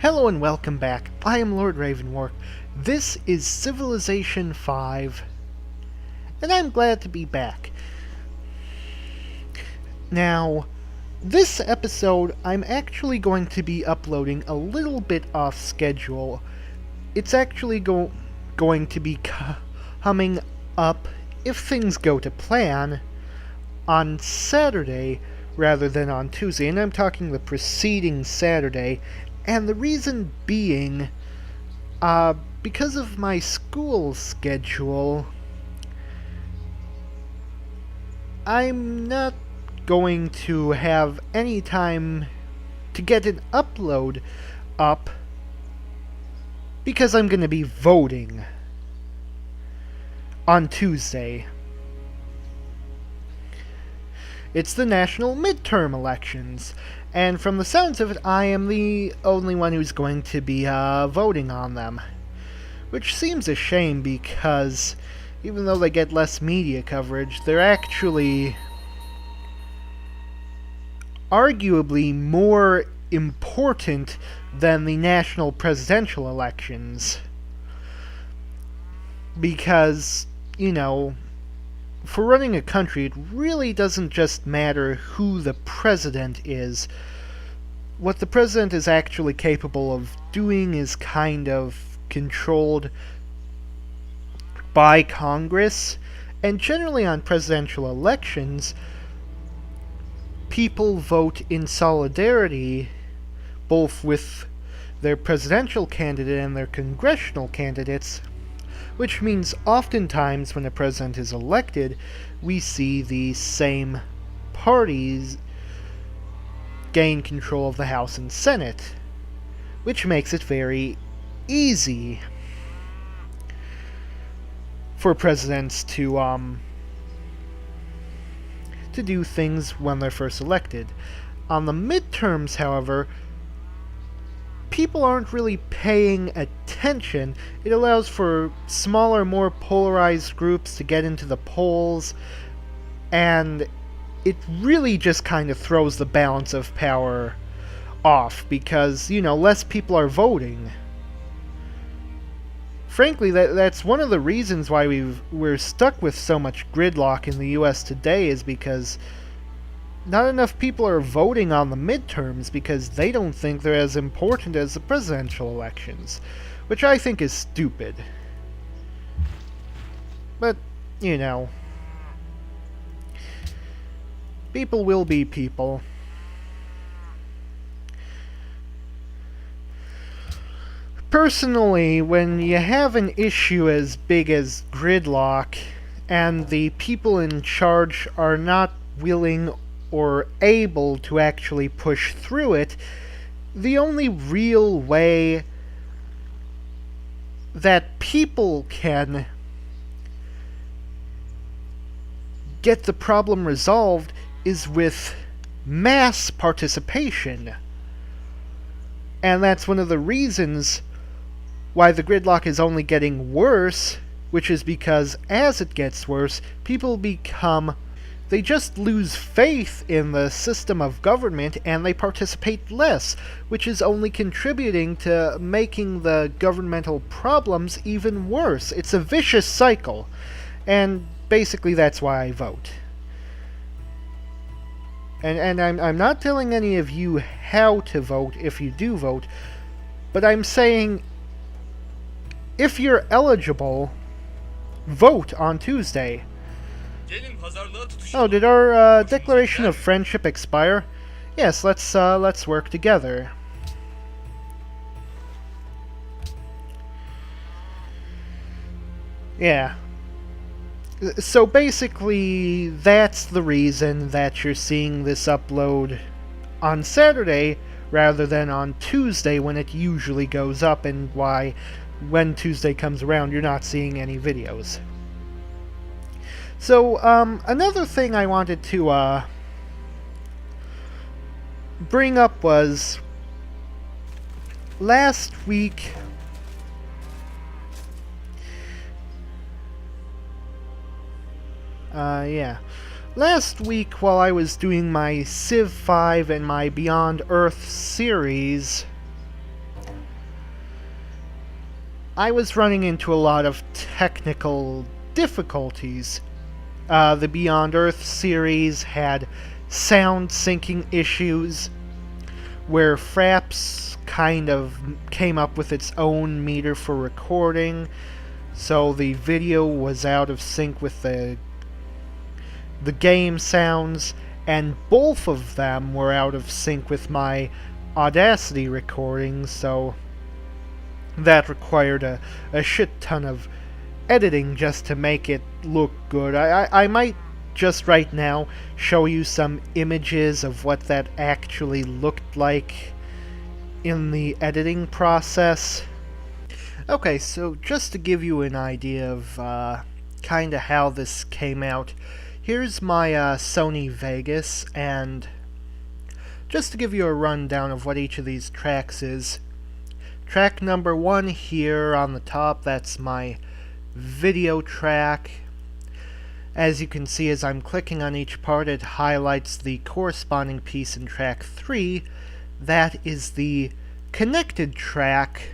Hello and welcome back. I am Lord Revonworc. This is Civilization 5, and I'm glad to be back. Now, this episode I'm actually going to be uploading a little bit off schedule. It's actually going to be coming up, if things go to plan, on Saturday rather than on Tuesday, and I'm talking the preceding Saturday. And the reason being, because of my school schedule, I'm not going to have any time to get an upload up because I'm going to be voting on Tuesday. It's the national midterm elections, and from the sounds of it, I am the only one who's going to be voting on them. Which seems a shame because, even though they get less media coverage, they're actually arguably more important than the national presidential elections. Because, for running a country, it really doesn't just matter who the president is. What the president is actually capable of doing is kind of controlled by Congress, and generally on presidential elections, people vote in solidarity both with their presidential candidate and their congressional candidates, which means oftentimes when a president is elected, we see the same parties gain control of the House and Senate, which makes it very easy for presidents to do things when they're first elected. On the midterms, however, people aren't really paying attention. It allows for smaller, more polarized groups to get into the polls, and it really just kind of throws the balance of power off because, less people are voting. Frankly, that's one of the reasons why we're stuck with so much gridlock in the US today, is because not enough people are voting on the midterms because they don't think they're as important as the presidential elections, which I think is stupid. But, people will be people. Personally, when you have an issue as big as gridlock, and the people in charge are not willing or able to actually push through it, the only real way that people can get the problem resolved is with mass participation. And that's one of the reasons why the gridlock is only getting worse, which is because as it gets worse, people they just lose faith in the system of government and they participate less, which is only contributing to making the governmental problems even worse. It's a vicious cycle, and basically that's why I vote. And I'm not telling any of you how to vote if you do vote, but I'm saying if you're eligible, vote on Tuesday. Oh, did our declaration of friendship expire? Yes, let's work together. Yeah. So basically, that's the reason that you're seeing this upload on Saturday rather than on Tuesday when it usually goes up, and why when Tuesday comes around you're not seeing any videos. So, another thing I wanted to bring up was last week. Last week, while I was doing my Civ 5 and my Beyond Earth series, I was running into a lot of technical difficulties. The Beyond Earth series had sound syncing issues, where Fraps kind of came up with its own meter for recording, so the video was out of sync with the game sounds, and both of them were out of sync with my Audacity recording, so that required a shit ton of editing just to make it look good. I might just right now show you some images of what that actually looked like in the editing process. Okay, so just to give you an idea of kinda how this came out, here's my Sony Vegas, and just to give you a rundown of what each of these tracks is. Track number 1 here on the top, that's my video track. As you can see, as I'm clicking on each part, it highlights the corresponding piece in track 3. That is the connected track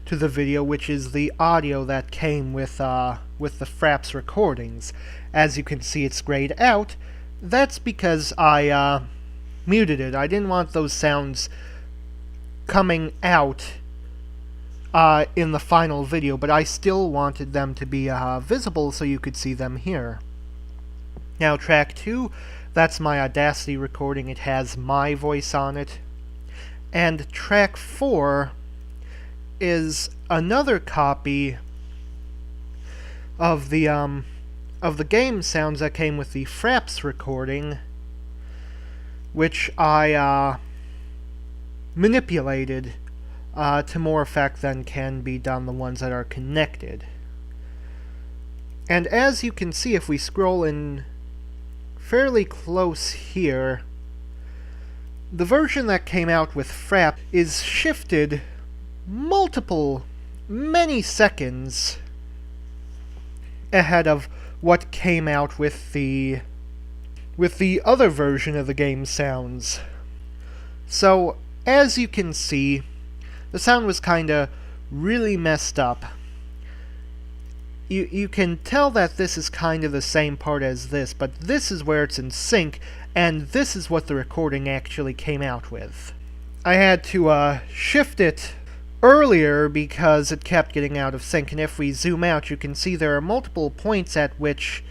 to the video, which is the audio that came with the Fraps recordings. As you can see, it's grayed out. That's because I muted it. I didn't want those sounds coming out in the final video, but I still wanted them to be visible so you could see them here. Now track 2, that's my Audacity recording. It has my voice on it. And track 4 is another copy of the game sounds that came with the Fraps recording, which I manipulated to more effect than can be done the ones that are connected. And as you can see, if we scroll in fairly close here, the version that came out with Frap is shifted many seconds ahead of what came out with the other version of the game sounds. So, as you can see, the sound was kinda really messed up. You can tell that this is kind of the same part as this, but this is where it's in sync, and this is what the recording actually came out with. I had to shift it earlier because it kept getting out of sync, and if we zoom out, you can see there are multiple points at which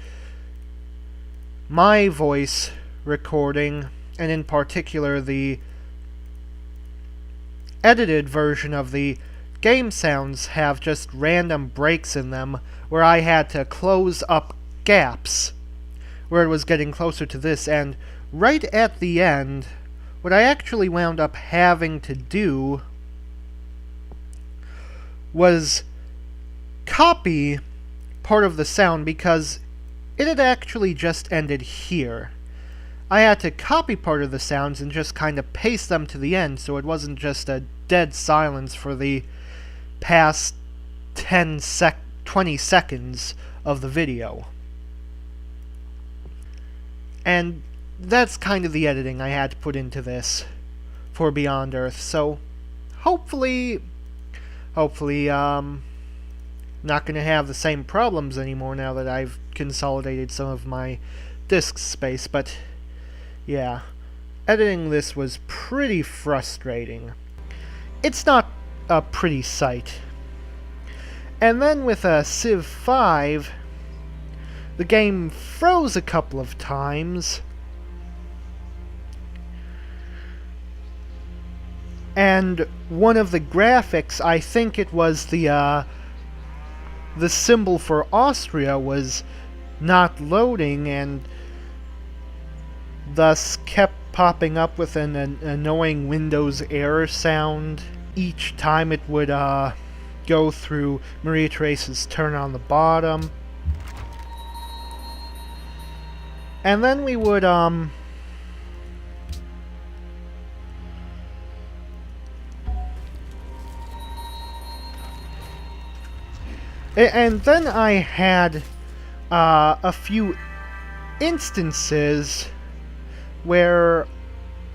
my voice recording, and in particular the edited version of the game sounds, have just random breaks in them where I had to close up gaps where it was getting closer to this, and right at the end, what I actually wound up having to do was copy part of the sound because it had actually just ended here. I had to copy part of the sounds and just kind of paste them to the end so it wasn't just a dead silence for the past 20 seconds of the video. And that's kind of the editing I had to put into this for Beyond Earth, so hopefully not going to have the same problems anymore now that I've consolidated some of my disk space, but yeah, editing this was pretty frustrating. It's not a pretty sight. And then with Civ 5, the game froze a couple of times, and one of the graphics, I think it was the symbol for Austria, was not loading, and thus kept popping up with an annoying Windows error sound each time it would go through Maria Theresa's turn on the bottom. And then we would and then I had a few instances where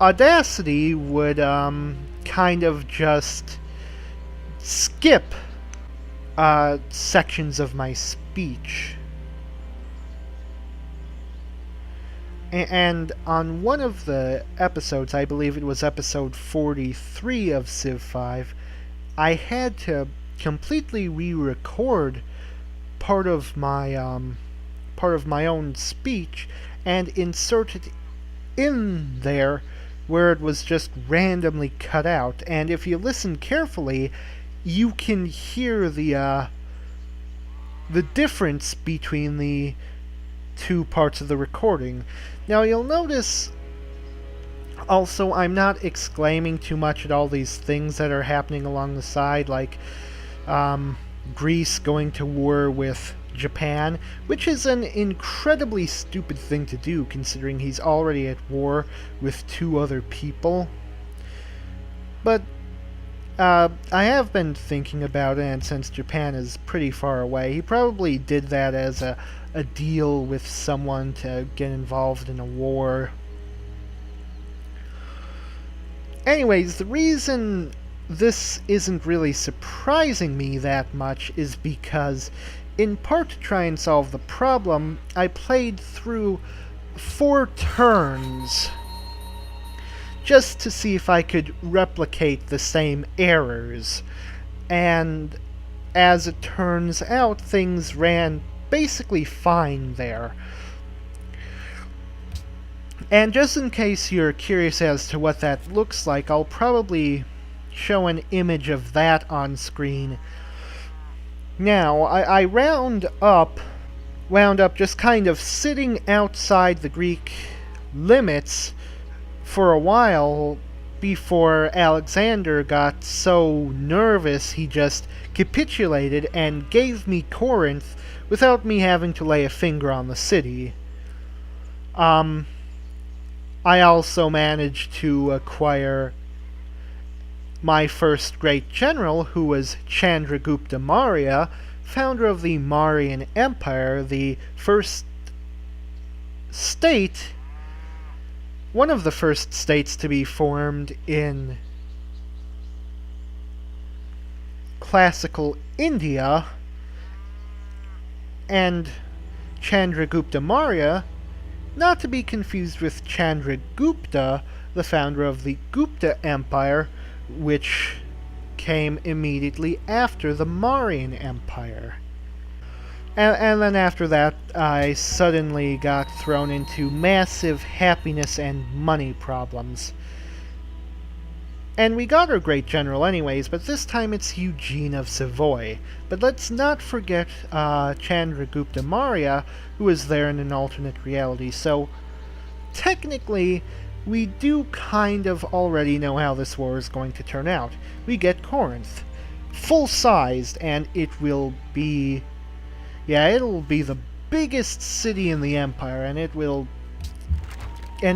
Audacity would kind of just skip sections of my speech. And on one of the episodes, I believe it was episode 43 of Civ 5, I had to completely re-record part of my own speech and insert it in there where it was just randomly cut out. And if you listen carefully, you can hear the difference between the two parts of the recording. Now you'll notice also I'm not exclaiming too much at all these things that are happening along the side, like Greece going to war with Japan, which is an incredibly stupid thing to do considering he's already at war with two other people. But I have been thinking about it, and since Japan is pretty far away, he probably did that as a deal with someone to get involved in a war. Anyways, the reason this isn't really surprising me that much is because, in part to try and solve the problem, I played through 4 turns just to see if I could replicate the same errors. And as it turns out, things ran basically fine there. And just in case you're curious as to what that looks like, I'll probably show an image of that on screen. Now, I wound up just kind of sitting outside the Greek limits for a while before Alexander got so nervous he just capitulated and gave me Corinth without me having to lay a finger on the city. I also managed to acquire my first great general, who was Chandragupta Maurya, founder of the Mauryan Empire, the first state, one of the first states to be formed in classical India. And Chandragupta Maurya, not to be confused with Chandragupta, the founder of the Gupta Empire, which came immediately after the Mauryan Empire. And then after that, I suddenly got thrown into massive happiness and money problems. And we got our great general anyways, but this time it's Eugene of Savoy. But let's not forget Chandragupta Maurya, who is there in an alternate reality. So, technically, we do kind of already know how this war is going to turn out. We get Corinth, full-sized, and it will be... yeah, it'll be the biggest city in the empire, and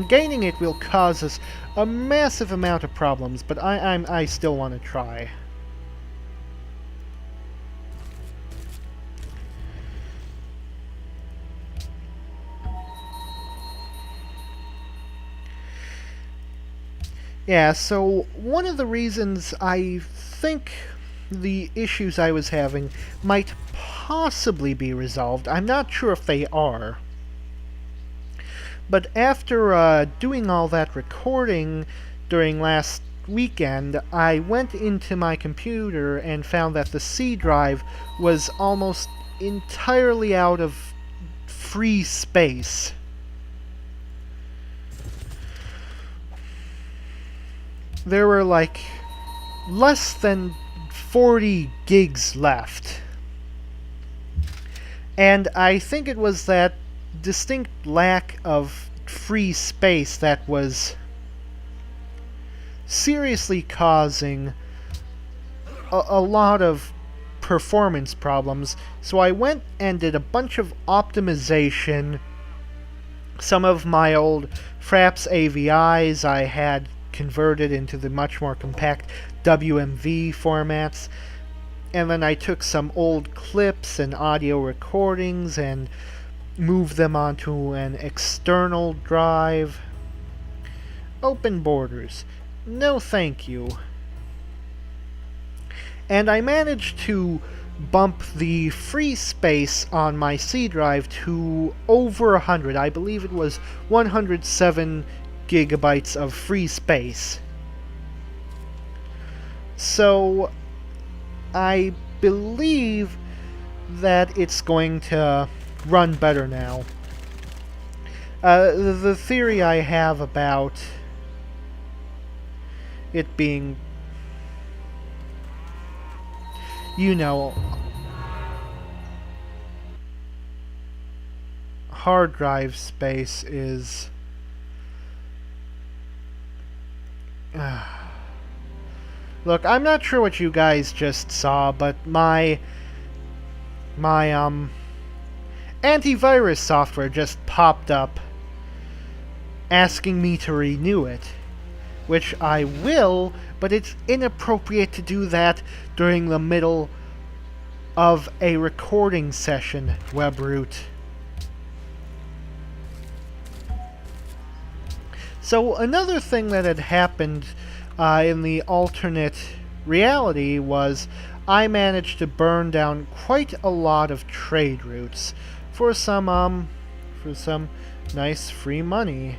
gaining it will cause us a massive amount of problems, but I still want to try. Yeah, so one of the reasons I think the issues I was having might possibly be resolved, I'm not sure if they are, but after doing all that recording during last weekend, I went into my computer and found that the C drive was almost entirely out of free space. There were like less than 40 gigs left. And I think it was that distinct lack of free space that was seriously causing a lot of performance problems. So I went and did a bunch of optimization. Some of my old Fraps AVIs I had converted into the much more compact WMV formats. And then I took some old clips and audio recordings and moved them onto an external drive. Open borders. No thank you. And I managed to bump the free space on my C drive to over 100. I believe it was 107 gigabytes of free space. So I believe that it's going to run better now. The theory I have about it being, you know, hard drive space is look, I'm not sure what you guys just saw, but my antivirus software just popped up asking me to renew it, which I will, but it's inappropriate to do that during the middle of a recording session, WebRoot. So another thing that had happened in the alternate reality was I managed to burn down quite a lot of trade routes for some nice free money.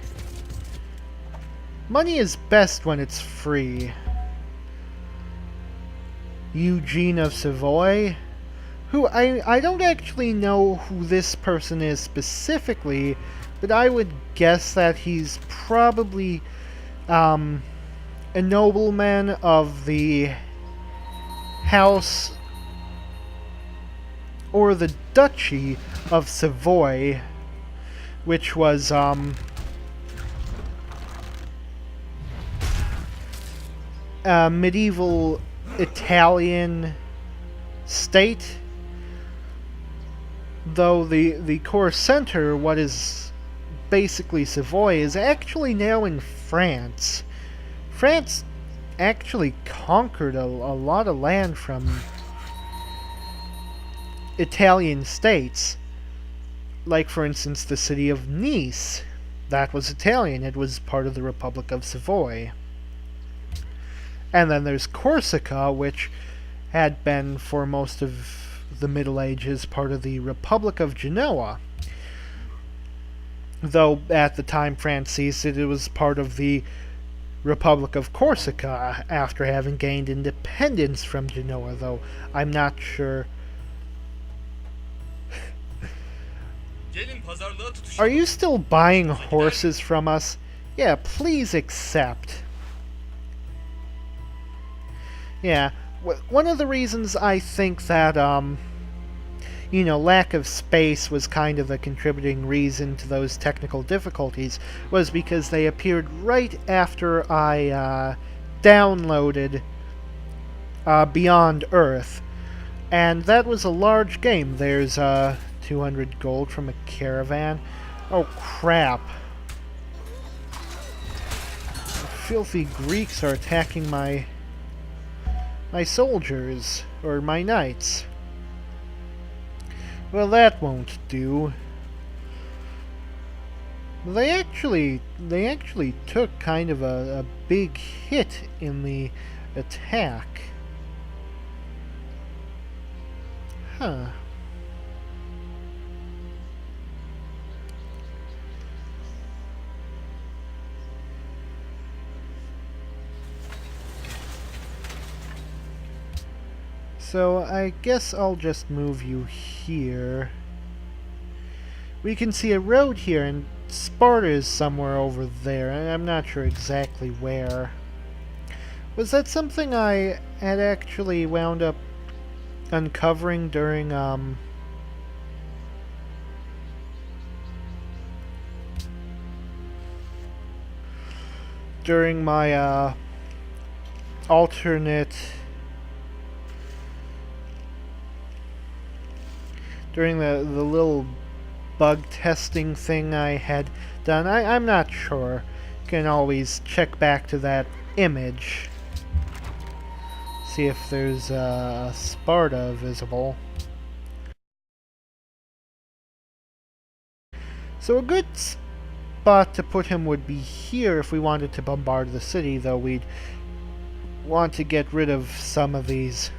Money is best when it's free. Eugene of Savoy, who I don't actually know who this person is specifically, but I would guess that he's probably a nobleman of the House or the Duchy of Savoy, which was a medieval Italian state, though the core center, what is basically Savoy, is actually now in France. France actually conquered a lot of land from Italian states. Like, for instance, the city of Nice. That was Italian. It was part of the Republic of Savoy. And then there's Corsica, which had been, for most of the Middle Ages, part of the Republic of Genoa. Though, at the time France seized it, it was part of the Republic of Corsica after having gained independence from Genoa, though I'm not sure. Are you still buying horses from us? Yeah, please accept. Yeah, one of the reasons I think that, lack of space was kind of a contributing reason to those technical difficulties was because they appeared right after I downloaded Beyond Earth. And that was a large game. There's 200 gold from a caravan. Oh, crap. The filthy Greeks are attacking my soldiers, or my knights. Well, that won't do. They actually took kind of a big hit in the attack. Huh. So I guess I'll just move you here. We can see a road here, and Sparta is somewhere over there. I'm not sure exactly where. Was that something I had actually wound up uncovering during my alternate, during the little bug testing thing I had done? I'm not sure. You can always check back to that image. See if there's Sparta visible. So a good spot to put him would be here if we wanted to bombard the city, though we'd want to get rid of some of these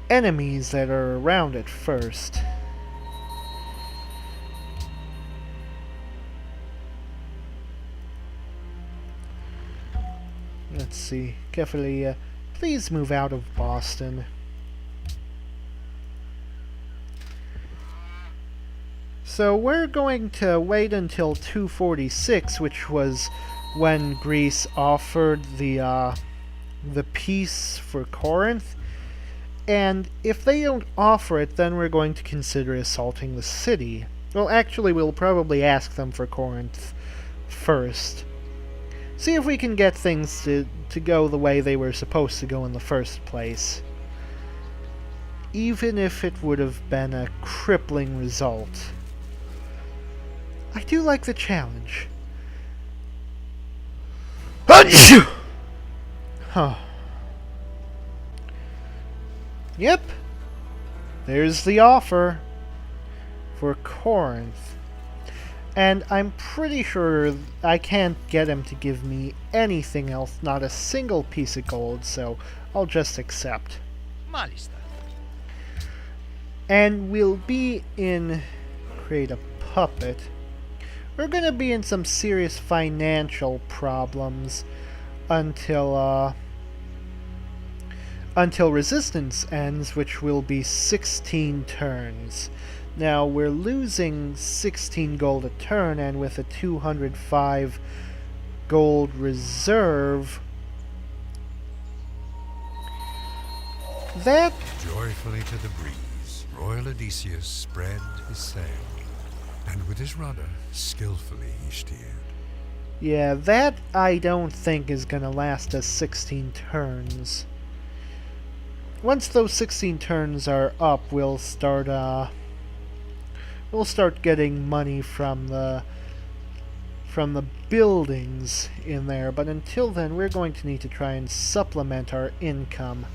enemies that are around it first. Let's see. Carefully, please move out of Boston. So we're going to wait until 246, which was when Greece offered the peace for Corinth. And if they don't offer it, then we're going to consider assaulting the city. Well, actually, we'll probably ask them for Corinth first. See if we can get things to go the way they were supposed to go in the first place. Even if it would have been a crippling result. I do like the challenge. Huh. Yep. There's the offer for Corinth. And I'm pretty sure I can't get him to give me anything else, not a single piece of gold, so I'll just accept. And we'll be in create a puppet. We're gonna be in some serious financial problems until resistance ends, which will be 16 turns. Now we're losing 16 gold a turn, and with a 205 gold reserve, that joyfully to the breeze, royal Odysseus spread his sail, and with his rudder skillfully he steered. Yeah, that I don't think is gonna last us 16 turns. Once those 16 turns are up, we'll start getting money from the buildings in there, but until then we're going to need to try and supplement our income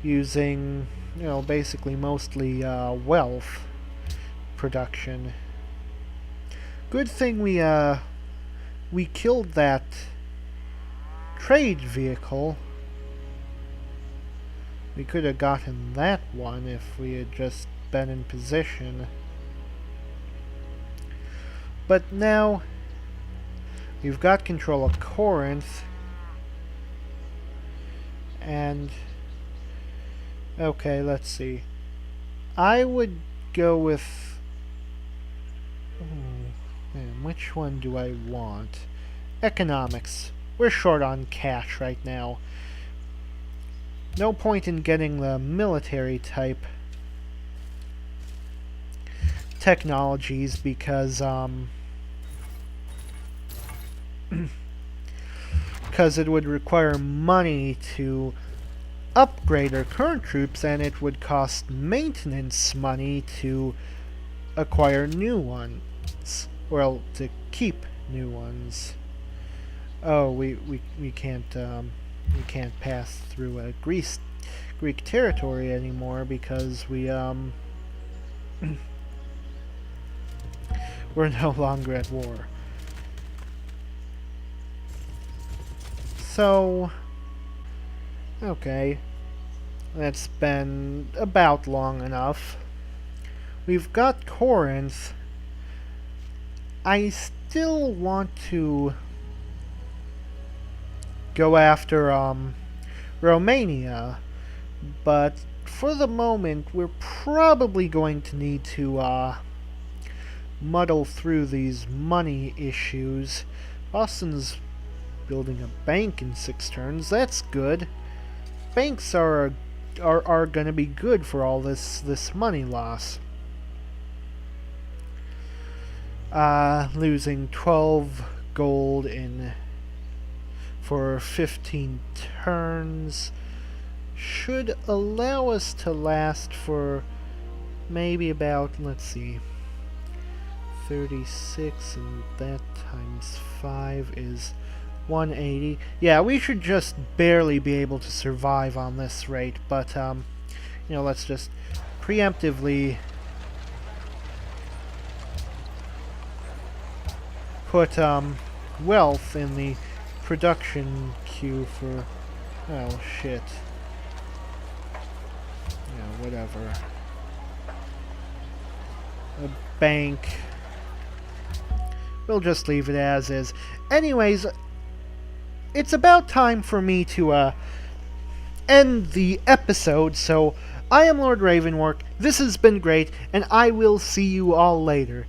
using, basically mostly wealth production. Good thing we killed that trade vehicle. We could have gotten that one if we had just been in position. But now we've got control of Corinth, and okay, let's see. I would go with which one do I want? Economics. We're short on cash right now. No point in getting the military type technologies because it would require money to upgrade our current troops, and it would cost maintenance money to acquire new ones. Well, to keep new ones. Oh, we can't pass through a Greek territory anymore because we're no longer at war. So, okay, that's been about long enough. We've got Corinth. I still want to go after Romania, but for the moment we're probably going to need to muddle through these money issues. Boston's building a bank in 6 turns. That's good. Banks are gonna be good for all this money loss. Losing 12 gold for 15 turns should allow us to last for maybe about, let's see, 36, and that times 5 is 180. Yeah, we should just barely be able to survive on this rate, but let's just preemptively put wealth in the production queue for... oh shit. Yeah, whatever. A bank. We'll just leave it as is. Anyways, it's about time for me to end the episode, so I am Lord Revonworc, this has been great, and I will see you all later.